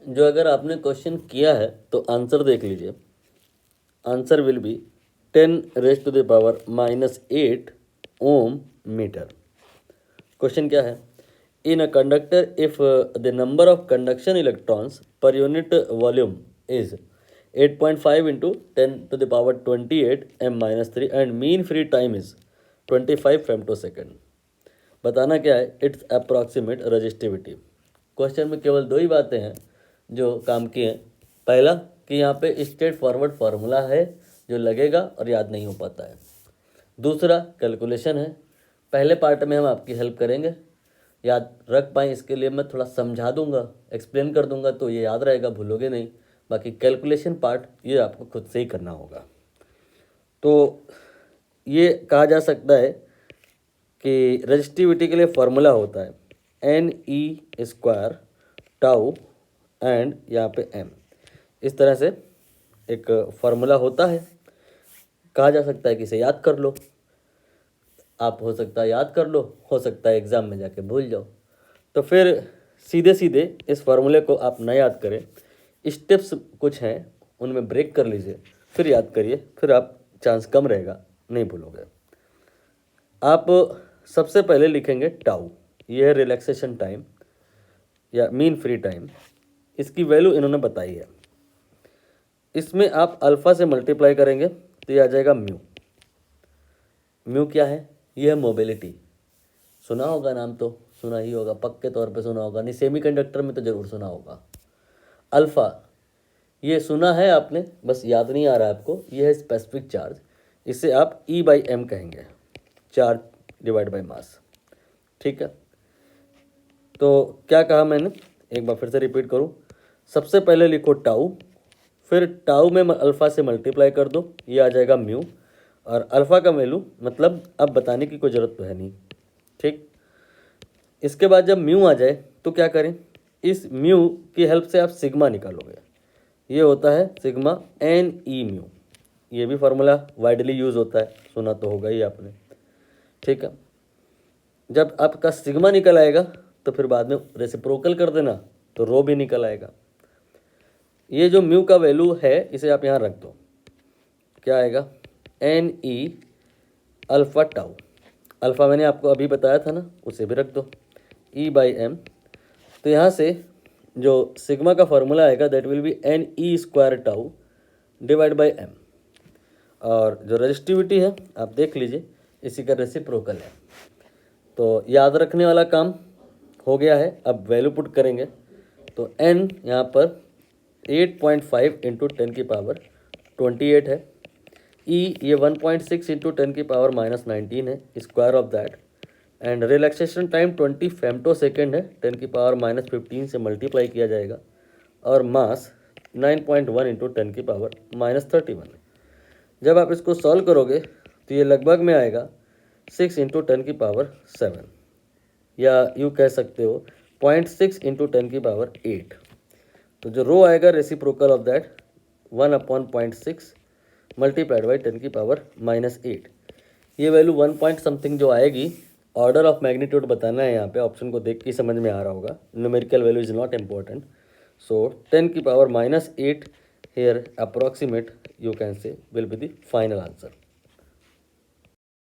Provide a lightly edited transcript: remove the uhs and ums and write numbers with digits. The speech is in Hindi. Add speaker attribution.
Speaker 1: जो अगर आपने क्वेश्चन किया है तो आंसर देख लीजिए। Answer will be 10⁻⁻8 ohm metre. Question क्या है? In a conductor if the number of conduction electrons per unit volume is 8.5 into 10⁻28 m-3 and mean free time is 25 femtosecond. बताना क्या है? It's approximate resistivity. क्वेश्चन में केवल दो ही बातें हैं जो काम की हैं। पहला कि यहाँ पे स्ट्रेट फॉरवर्ड फार्मूला है जो लगेगा और याद नहीं हो पाता है। दूसरा कैलकुलेशन है। पहले पार्ट में हम आपकी हेल्प करेंगे, याद रख पाएँ इसके लिए मैं थोड़ा समझा दूंगा, एक्सप्लेन कर दूंगा तो ये याद रहेगा, भूलोगे नहीं। बाकी कैलकुलेशन पार्ट ये आपको खुद से ही करना होगा। तो ये कहा जा सकता है कि रजिस्टिविटी के लिए फॉर्मूला होता है NE² टाउ एंड यहाँ पे M। इस तरह से एक फार्मूला होता है। कहा जा सकता है कि इसे याद कर लो। आप हो सकता है याद कर लो, हो सकता है एग्ज़ाम में जाके भूल जाओ। तो फिर सीधे सीधे इस फार्मूले को आप न याद करें, स्टेप्स कुछ हैं उनमें ब्रेक कर लीजिए, फिर याद करिए, फिर आप चांस कम रहेगा, नहीं भूलोगे। आप सबसे पहले लिखेंगे टाउ, ये है रिलैक्सेशन टाइम या मीन फ्री टाइम। इसकी वैल्यू इन्होंने बताई है। इसमें आप अल्फ़ा से मल्टीप्लाई करेंगे तो ये आ जाएगा म्यू। म्यू क्या है? ये है मोबिलिटी। सुना होगा नाम, तो सुना ही होगा, पक्के तौर पे सुना होगा, नहीं सेमीकंडक्टर में तो ज़रूर सुना होगा। अल्फ़ा ये सुना है आपने, बस याद नहीं आ रहा है आपको। ये है स्पेसिफिक चार्ज, इसे आप E/m कहेंगे, चार्ज डिवाइड बाय मास। ठीक है, तो क्या कहा मैंने, एक बार फिर से रिपीट करूँ। सबसे पहले लिखो टाउ, फिर टाउ में अल्फ़ा से मल्टीप्लाई कर दो, ये आ जाएगा म्यू। और अल्फ़ा का वैल्यू मतलब अब बताने की कोई ज़रूरत तो है नहीं। ठीक, इसके बाद जब म्यू आ जाए तो क्या करें? इस म्यू की हेल्प से आप सिग्मा निकालोगे। ये होता है सिग्मा NE म्यू। ये भी फार्मूला वाइडली यूज़ होता है, सुना तो होगा ही आपने। ठीक है, जब आपका सिग्मा निकल आएगा तो फिर बाद में रेसिप्रोकल कर देना तो रो भी निकल आएगा। ये जो म्यू का वैल्यू है इसे आप यहाँ रख दो, क्या आएगा? NE alpha tau. अल्फ़ा मैंने आपको अभी बताया था ना, उसे भी रख दो E/m। तो यहाँ से जो सिग्मा का फार्मूला आएगा that will be NE² tau divide by m। और जो रजिस्टिविटी है आप देख लीजिए, इसी का रेसिप्रोकल है। तो याद रखने वाला काम हो गया है। अब वैल्यू पुट करेंगे तो n यहाँ पर 8.5 इंटू 10⁻28 है। E ये 1.6 इंटू 10⁻⁻19 है, square of that. And relaxation time 20 फेम्टोसेकेंड है, 10⁻⁻15 से मल्टीप्लाई किया जाएगा। और मास 9.1 इंटू 10⁻⁻31 है। जब आप इसको सॉल्व करोगे तो ये लगभग में आएगा 6 इंटू 10⁻7, या यूँ कह सकते हो 0.6 इंटू 10⁻8। तो जो रो आएगा reciprocal of that 1/0.6 multiplied by 10⁻⁻8। ये वैल्यू 1 पॉइंट समथिंग जो आएगी, ऑर्डर ऑफ मैग्नीट्यूड बताना है यहाँ पे। ऑप्शन को देख के समझ में आ रहा होगा, numerical value is not important. So 10⁻⁻8 here approximate you can say will be the final answer.